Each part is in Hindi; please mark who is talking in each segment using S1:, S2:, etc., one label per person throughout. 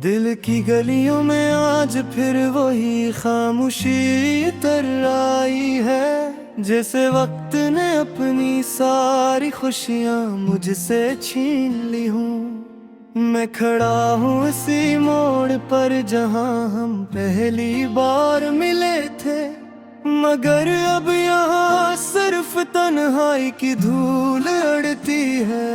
S1: दिल की गलियों में आज फिर वही खामोशी तर आई है, जैसे वक्त ने अपनी सारी खुशियाँ मुझसे छीन ली हूँ। मैं खड़ा हूँ इसी मोड़ पर जहाँ हम पहली बार मिले थे, मगर अब यहाँ सिर्फ तन्हाई की धूल अड़ती है।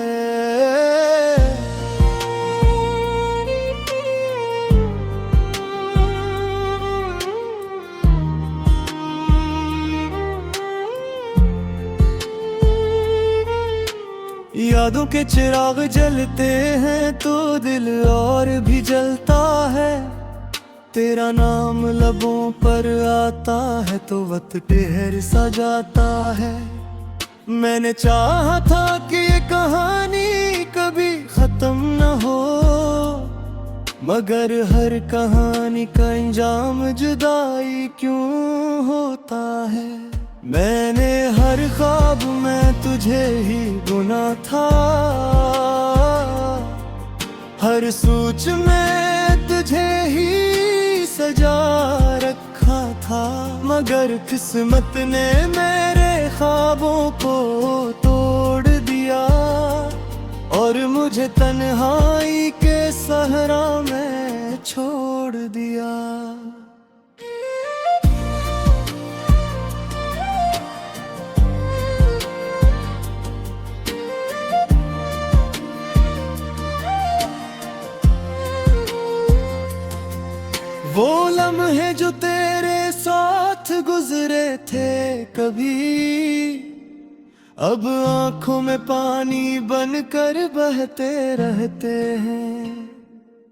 S1: यादों के चिराग जलते हैं तो दिल और भी जलता है। तेरा नाम लबों पर आता है तो वक्त ठहर सा जाता है। मैंने चाहा था कि ये कहानी कभी खत्म न हो, मगर हर कहानी का अंजाम जुदाई क्यों होता है। मैंने हर ख्वाब में तुझे ही बुना था, हर सोच में तुझे ही सजा रखा था, मगर किस्मत ने मेरे ख्वाबों को तोड़ दिया और मुझे तन्हाई के सहरा में छोड़ दिया। वो लम्हे जो तेरे साथ गुजरे थे कभी, अब आंखों में पानी बनकर बहते रहते हैं।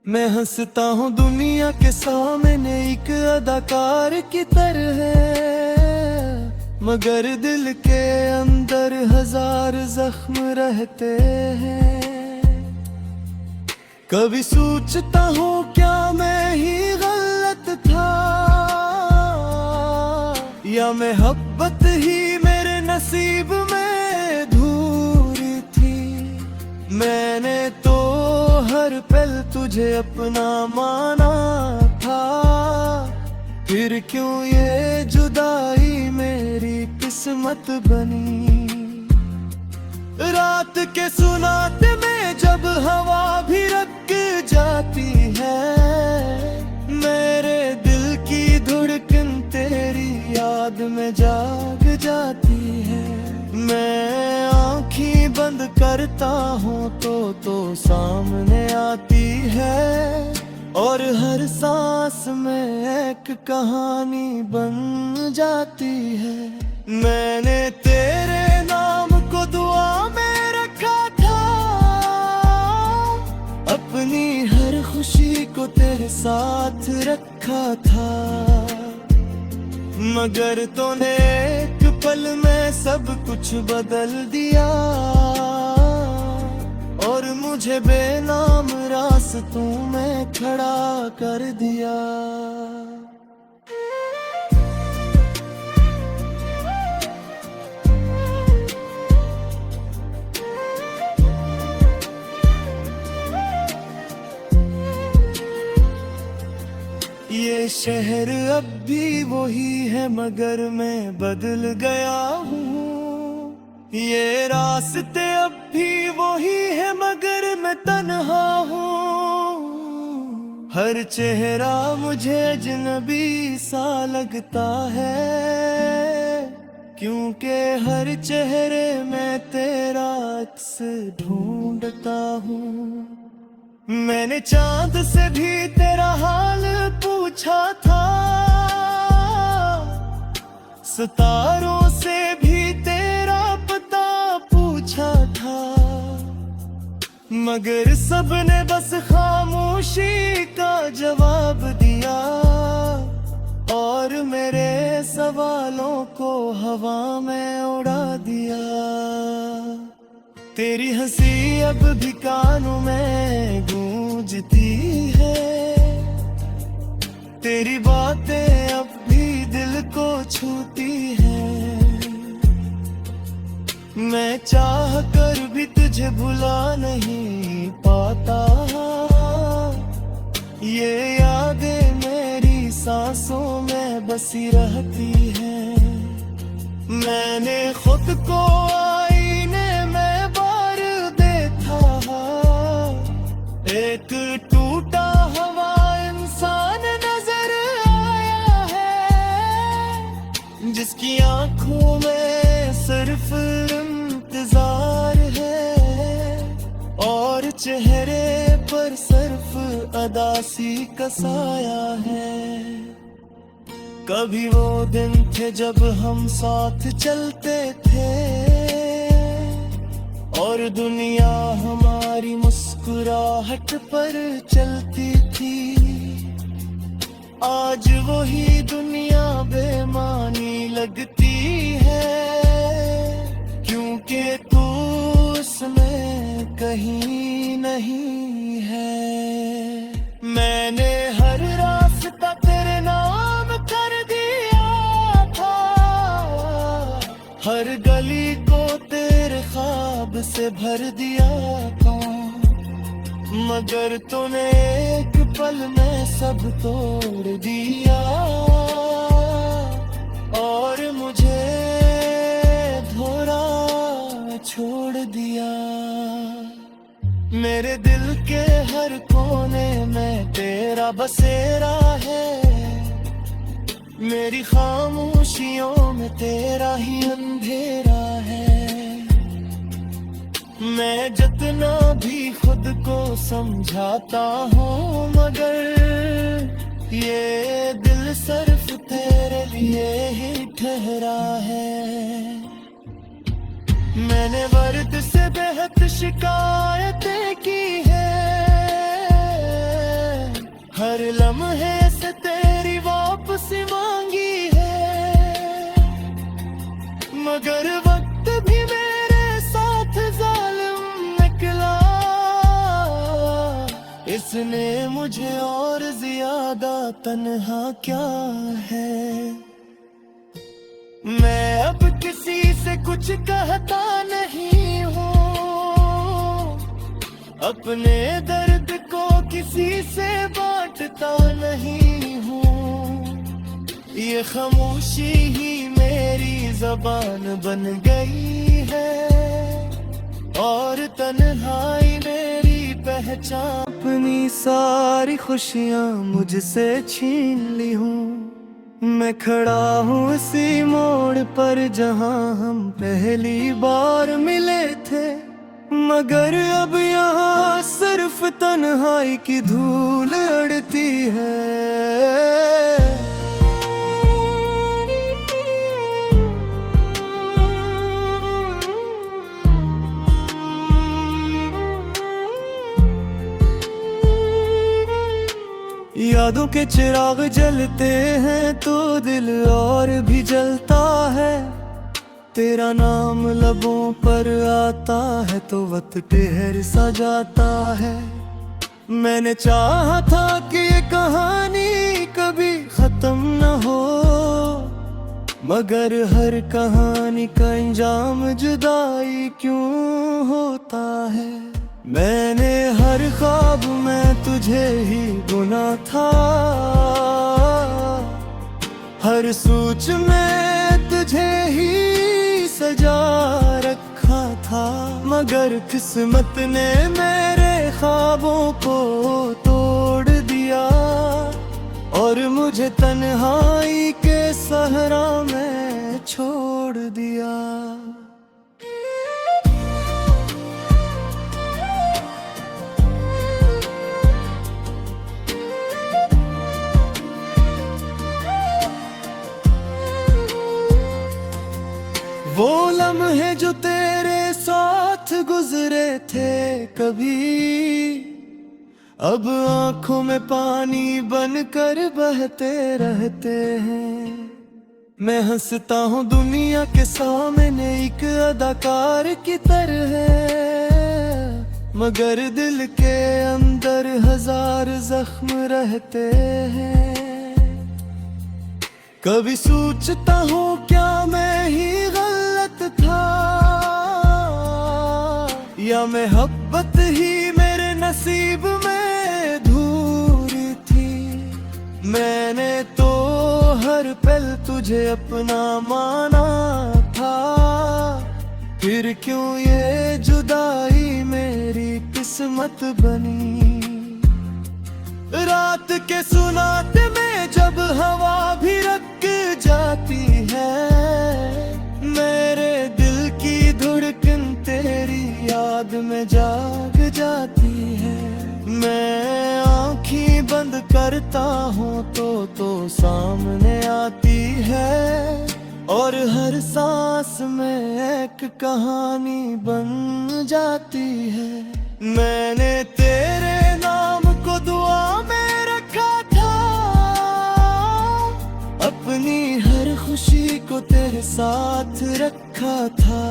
S1: मैं हंसता हूँ दुनिया के सामने एक अदाकार की तरह, मगर दिल के अंदर हजार जख्म रहते हैं। कभी सोचता हूँ क्या मैं ही गलत था, या मोहब्बत ही मेरे नसीब में धूरी थी। मैंने तो हर पल तुझे अपना माना था, फिर क्यों ये जुदाई मेरी किस्मत बनी। रात के सुनाते में जब हवा भी रख जाती है, मेरे दिल की धड़कन तेरी याद में जाग जाती है। मैं आँखें बंद करता हूँ तो सामने आती है, और हर सांस में एक कहानी बन जाती है। मैंने तेरे नाम को दुआ में रखा था, अपनी हर खुशी को तेरे साथ रखा था, मगर तूने एक पल में सब कुछ बदल दिया और मुझे बेनाम रास्तों में खड़ा कर दिया। ये शहर अब भी वही है मगर मैं बदल गया हूँ। ये रास्ते अब भी वही है मगर मैं तन्हा हूँ। हर चेहरा मुझे अजनबी सा लगता है, क्योंकि हर चेहरे में तेरा अक्स ढूंढता हूँ। मैंने चांद से भी तेरा हाल पूछा था, सितारों से भी तेरा पता पूछा था, मगर सबने बस खामोशी का जवाब दिया और मेरे सवालों को हवा में उड़ा दिया। तेरी हंसी अब भी कानों में गूंजती है, तेरी बातें अब भी दिल को छूती हैं। मैं चाह कर भी तुझे भुला नहीं पाता, ये यादें मेरी सांसों में बसी रहती हैं। मैंने खुद को आईने में बार देखा, एक टूटा हुआ इंसान नजर आया है, जिसकी आंखों में सिर्फ इंतजार है और चेहरे पर सिर्फ अदासी का साया है। कभी वो दिन थे जब हम साथ चलते थे और दुनिया हमारी मुस्कुराहट पर चलती थी। आज वही दुनिया बेमानी लगती है, क्योंकि तू उसमें कहीं नहीं है। मैंने हर रास्ता तेरे नाम कर दिया था, हर गली को तेरे ख्वाब से भर दिया था, मगर तूने एक पल में सब तोड़ दिया और मुझे धोरा छोड़ दिया। मेरे दिल के हर कोने में तेरा बसेरा है, मेरी खामोशियों में तेरा ही अंधेरा है। मैं जितना भी खुद को समझाता हूँ, मगर ये दिल सिर्फ तेरे लिए ही ठहरा है। मैंने वर्द से बेहद शिकायतें की है, हर लम्हे से तेरी वापसी मांगी है, मगर वक्त भी मेरे साथ जालिम निकला, इसने मुझे और ज्यादा तन्हा क्या है। मैं अब किसी से कुछ कहता नहीं हूँ, अपने दर्द को किसी से बांटता नहीं हूँ। ये खामोशी ही मेरी ज़बान बन गई है और तन्हाई मेरी पहचान। अपनी सारी खुशियाँ मुझसे छीन ली हूँ, मैं खड़ा हूँ इसी मोड़ पर जहाँ हम पहली बार मिले थे, मगर अब यहाँ सिर्फ तन्हाई की धूल अड़ती है। यादों के चिराग जलते हैं तो दिल और भी जलता है, तेरा नाम लबों पर आता है तो वक्त ठहर सा जाता है। मैंने चाहा था कि ये कहानी कभी खत्म न हो, मगर हर कहानी का अंजाम जुदाई क्यों होता है। मैंने हर ख्वाब में तुझे ही बुना था, हर सोच में तुझे ही सजा रखा था, मगर किस्मत ने मेरे ख्वाबों को तोड़ दिया और मुझे तन्हाई के सहरा में छोड़ दिया। वो लम्हे जो तेरे साथ गुजरे थे कभी, अब आंखों में पानी बनकर बहते रहते हैं। मैं हंसता हूँ दुनिया के सामने एक अदाकार की तरह, मगर दिल के अंदर हजार जख्म रहते हैं। कभी सोचता हूँ क्या मैं ही गलत था, या मोहब्बत ही मेरे नसीब में धूरी मैंने तो हर पल तुझे अपना माना था, फिर क्यों ये जुदाई मेरी किस्मत बनी। रात के सुनाते में जब हवा भी रक जाती है, मेरे दिल की धड़कन तेरी याद में जाग जाती है। मैं आँखें बंद करता हूँ तो सामने आती है, और हर सांस में एक कहानी बन जाती है। मैंने तेरे नाम को दुआ में रखा था, अपनी हर खुशी को तेरे साथ रखा था,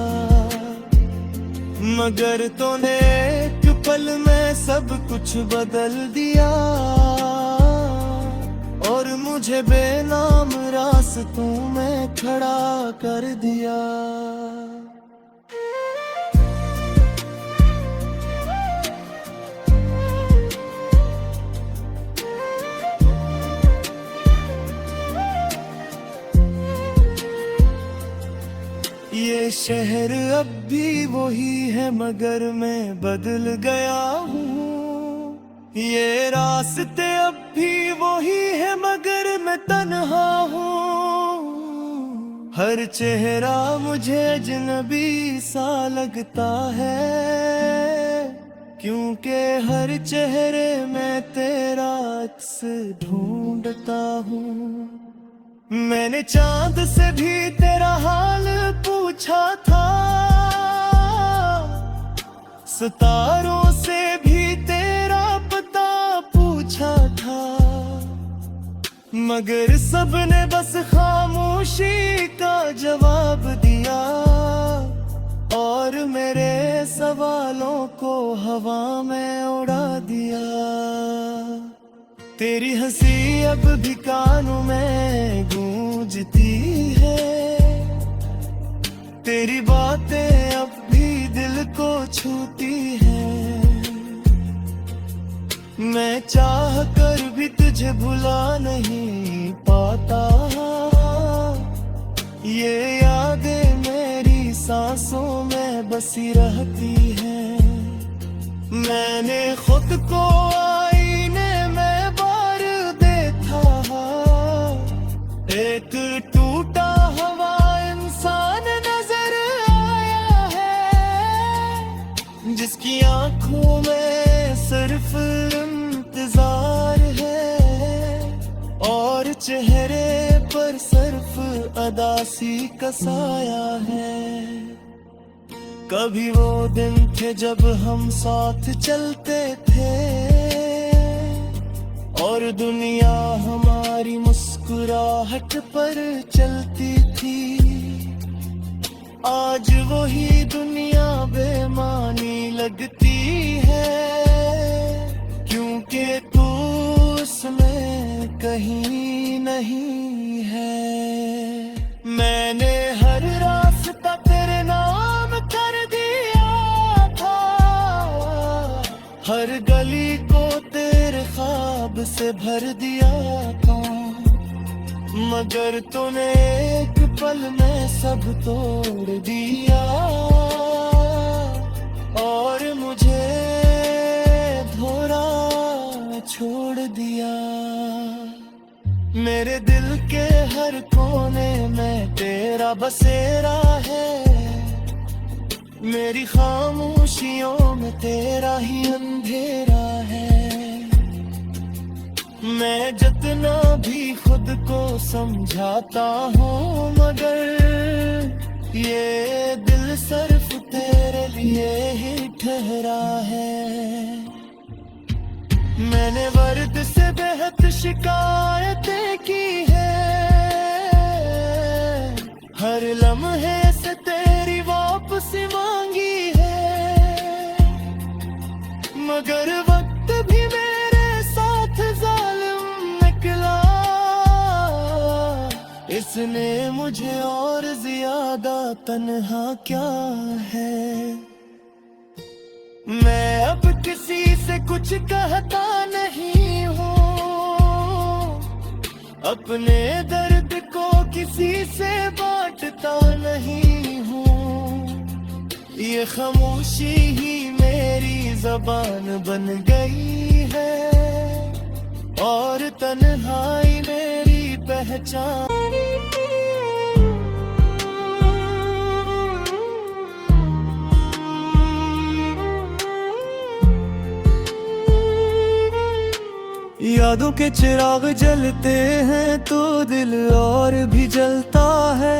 S1: मगर तूने एक पल में सब कुछ बदल दिया, और मुझे बेनाम रास्तों में खड़ा कर दिया। ये शहर अब भी वही है मगर मैं बदल गया हूँ, ये रास्ते अब भी वही है मगर मैं तन्हा हूँ। हर चेहरा मुझे अजनबी सा लगता है, क्योंकि हर चेहरे में तेरा अक्स ढूंढता हूँ। मैंने चांद से भी तेरा हाल पूछा था, सितारों से भी तेरा पता पूछा था, मगर सबने बस खामोशी का जवाब दिया, और मेरे सवालों को हवा में उड़ा दिया। तेरी हंसी अब भी कानों में गूंजती है, तेरी बातें अब भी दिल को छूती हैं। मैं चाह कर भी तुझे भुला नहीं पाता, ये यादें मेरी सांसों में बसी रहती हैं। मैंने खुद को आईने में बार देखा, एक टूटा हुआ इंसान नजर आया है, जिसकी आंखों में सिर्फ इंतजार है, और चेहरे पर सिर्फ अदासी का साया है। कभी वो दिन थे जब हम साथ चलते थे, और दुनिया हमारी मुस्कुराहट पर चलती थी। आज वही दुनिया बेमानी लगती है, क्योंकि तू उसमें कहीं नहीं है। मैंने हर रास्ता तेरे नाम कर दिया था, हर गली को तेरे ख्वाब से भर दिया था, मगर तूने एक पल में सब तोड़ दिया, और मुझे धोरा छोड़ दिया। मेरे दिल के हर कोने में तेरा बसेरा है, मेरी खामोशियों में तेरा ही अंधेरा है। मैं जितना भी खुद को समझाता हूँ, मगर ये दिल सिर्फ तेरे लिए ही ठहरा है। मैंने वर्द से बेहद शिकायतें की है, हर लम्हे से तेरी वापसी मांगी है, मगर वक्त भी मेरे साथ जालिम निकला, इसने मुझे और ज्यादा तन्हा क्या है। मैं अब किसी से कुछ कहता नहीं हूँ, अपने दर्द को किसी से बांटता नहीं हूँ, ये खामोशी ही मेरी ज़बान बन गई है और तन्हाई मेरी पहचान। यादों के चिराग जलते हैं तो दिल और भी जलता है,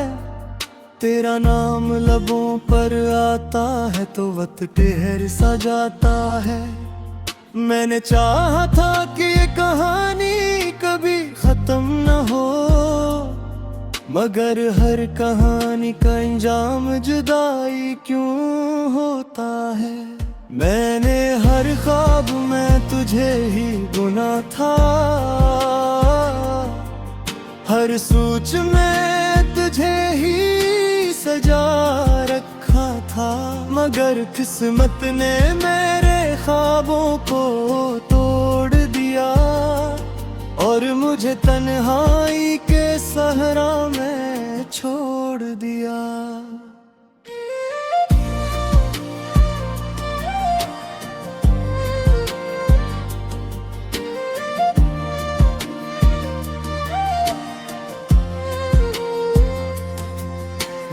S1: तेरा नाम लबों पर आता है तो वक्त ठहर सा जाता है। मैंने चाहा था कि ये कहानी कभी खत्म न हो, मगर हर कहानी का अंजाम जुदाई क्यों होता है। मैंने हर ख्वाब में तुझे ही बुना था, हर सोच में तुझे ही सजा रखा था, मगर किस्मत ने मेरे ख्वाबों को तोड़ दिया और मुझे तन्हाई के सहरा में छोड़ दिया।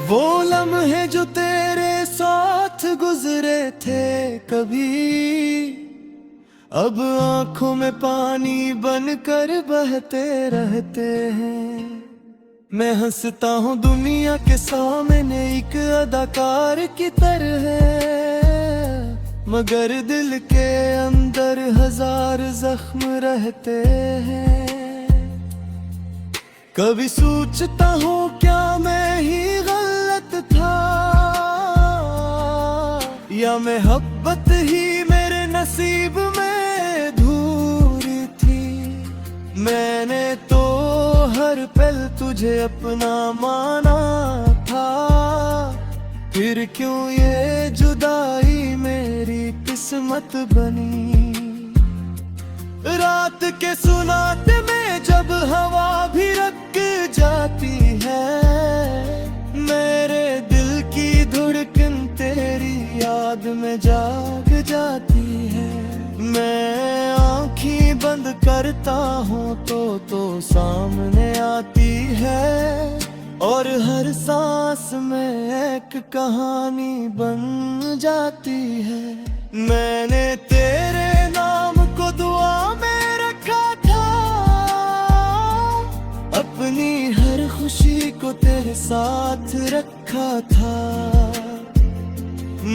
S1: वो लम्हे जो तेरे साथ गुजरे थे कभी, अब आंखों में पानी बनकर बहते रहते हैं। मैं हंसता हूँ दुनिया के सामने एक अदाकार की तरह, मगर दिल के अंदर हजार जख्म रहते हैं। कभी सोचता हूँ क्या मैं ही गलत था, या मोहब्बत ही मेरे नसीब में धूरी थी। मैंने तो हर पल तुझे अपना माना था, फिर क्यों ये जुदाई मेरी किस्मत बनी। रात के सुनाते में जब हवा भी रख जाती है, मेरे दिल की धड़कन तेरी याद में जाग जाती है। मैं आँखें बंद करता हूँ तो सामने आती है, और हर सांस में एक कहानी बन जाती है। मैंने तेरे नाम को दुआ में रखा था, अपनी हर खुशी को तेरे साथ रखा था,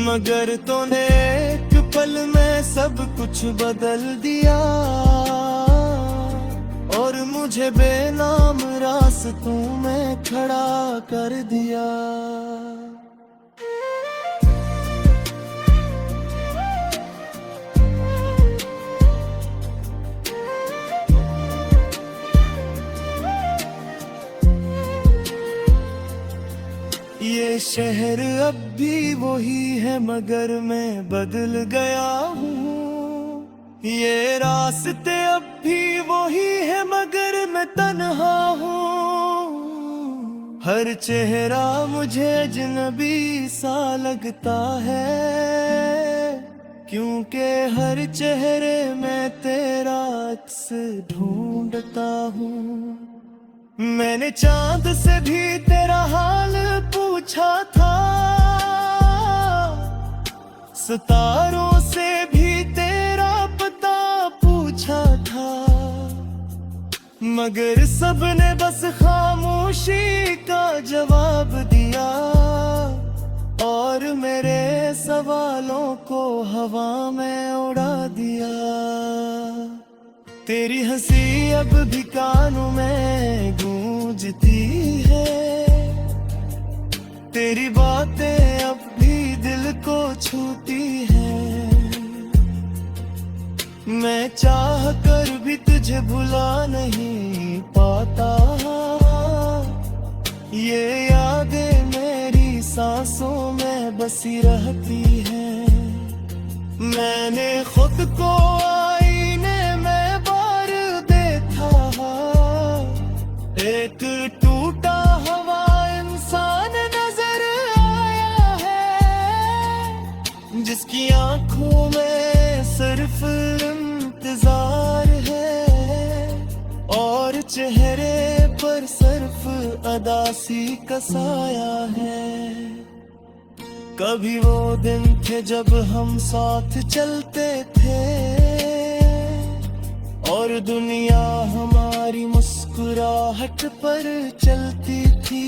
S1: मगर तूने एक पल में सब कुछ बदल दिया और मुझे बेनाम रास्तों में खड़ा कर दिया। ये शहर अब भी वही है मगर मैं बदल गया हूँ, ये रास्ते अब भी वही है मगर मैं तन्हा हूँ। हर चेहरा मुझे अजनबी सा लगता है, क्योंकि हर चेहरे में तेरा अक्स ढूंढता हूँ। मैंने चांद से भी तेरा हाल पूछा था, सितारों से भी तेरा पता पूछा था, मगर सबने बस खामोशी का जवाब दिया और मेरे सवालों को हवा में उड़ा दिया। तेरी हंसी अब भी कानों में गूंजती है, तेरी बातें अब भी दिल को छूती हैं। मैं चाह कर भी तुझे भुला नहीं पाता, ये यादें मेरी सांसों में बसी रहती हैं। मैंने खुद को आईने में बार देखा, एक टूटा हुआ इंसान नजर आया है, जिसकी आंखों में सिर्फ इंतजार है और चेहरे पर सिर्फ अदासी का साया है। कभी वो दिन थे जब हम साथ चलते थे और दुनिया हमारी मुस्कुराहट पर चलती थी।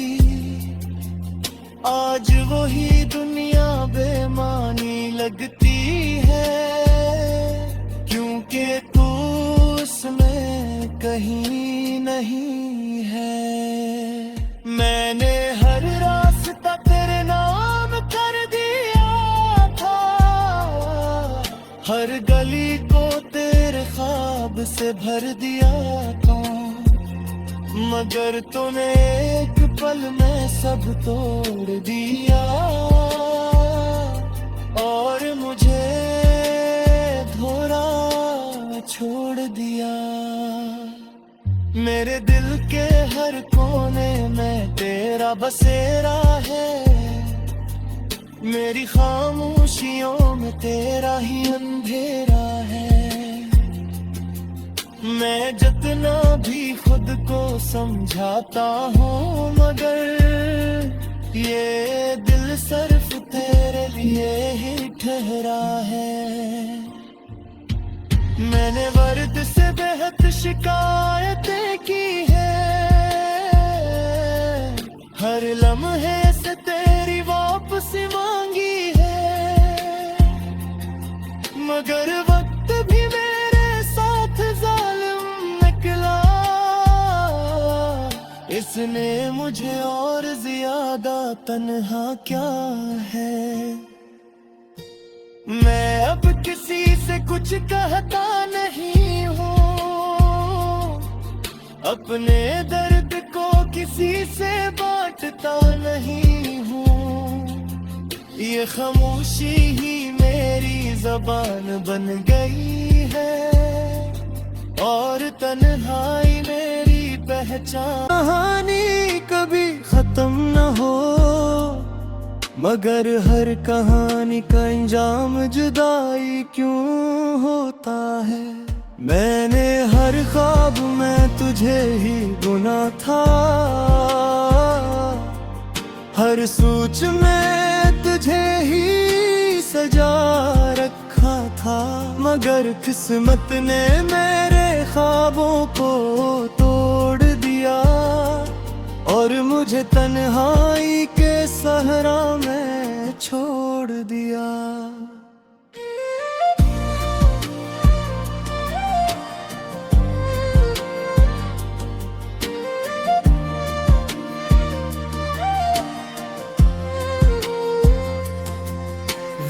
S1: आज वही दुनिया बेमानी लगती है, क्योंकि तू उसमें कहीं नहीं है। मैंने हर रास्ता तेरे नाम कर दिया था, हर गली को तेरे ख्वाब से भर दिया था, मगर तूने एक पल में सब तोड़ दिया और मुझे धोरा छोड़ दिया। मेरे दिल के हर कोने में तेरा बसेरा है, मेरी खामोशियों में तेरा ही अंधेरा है। मैं जितना भी खुद को समझाता हूँ, मगर ये दिल सिर्फ तेरे लिए ही ठहरा है। मैंने वर्द से बेहद शिकायतें की है, हर लम्हे से तेरी वापसी मांगी है, मगर वक्त भी मेरे साथ जालिम निकला, इसने मुझे और ज्यादा तन्हा क्या है। मैं अब किसी से कुछ कहता नहीं हूँ, अपने दर्द को किसी से बांटता नहीं हूँ। ये खामोशी ही मेरी जबान बन गई है और तन्हाई मेरी पहचान। कहानी कभी खत्म न हो, मगर हर कहानी का अंजाम जुदाई क्यों होता है। मैंने हर ख्वाब में तुझे ही बुना था, हर सोच में तुझे ही सजा रखा था, मगर किस्मत ने मेरे ख्वाबों को तोड़ दिया और मुझे तन्हाई के सहरा में छोड़ दिया।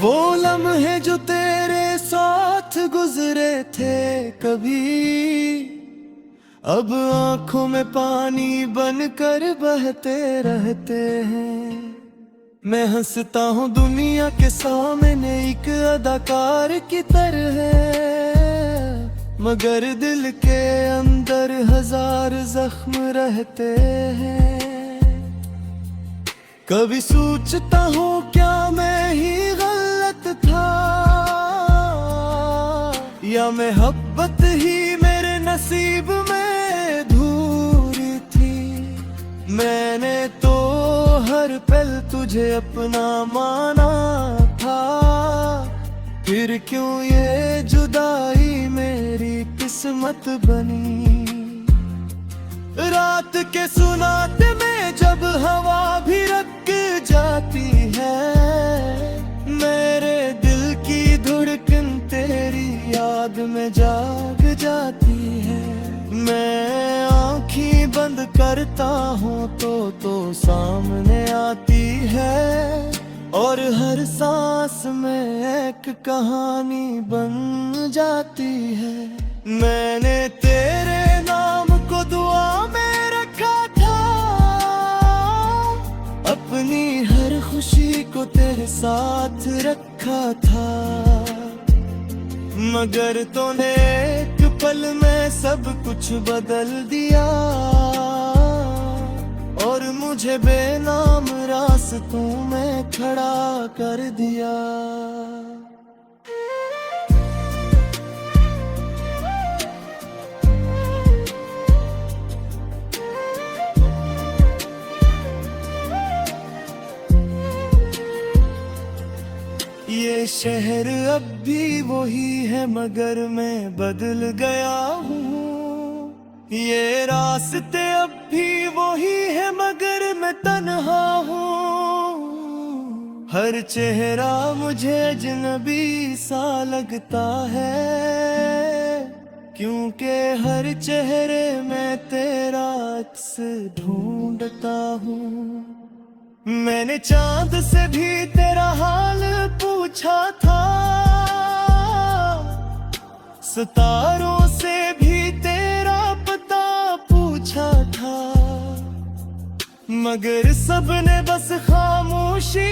S1: वो लम्हे जो तेरे साथ गुजरे थे कभी, अब आंखों में पानी बनकर बहते रहते हैं। मैं हंसता हूँ दुनिया के सामने एक अदाकार की तरह, मगर दिल के अंदर हजार जख्म रहते हैं। कभी सोचता हूँ क्या मैं ही गलत था, या मोहब्बत ही मेरे नसीब में धूरी थी। मैंने तो हर पल तुझे अपना माना था, फिर क्यों ये जुदाई मेरी किस्मत बनी। रात के सुनाते में जब हवा भी रक जाती है, मेरे दिल की धड़कन तेरी याद में जाग जाती है। मैं आँखें बंद करता हूँ तो सामने आती है, और हर सांस में एक कहानी बन जाती है। मैंने तेरे नाम को दुआ में रखा था, अपनी हर खुशी को तेरे साथ रखा था, मगर तूने एक पल में सब कुछ बदल दिया। और मुझे बेनाम रास्तों में खड़ा कर दिया। ये शहर अब भी वही है मगर मैं बदल गया हूँ। ये रास्ते अब भी वही है मगर मैं तन्हा हूँ। हर चेहरा मुझे अजनबी सा लगता है, क्योंकि हर चेहरे में तेरा अक्स ढूंढता हूँ। मैंने चांद से भी तेरा हाल पूछा था, सितारों से भी तेरा पता पूछा था, मगर सबने बस खामोशी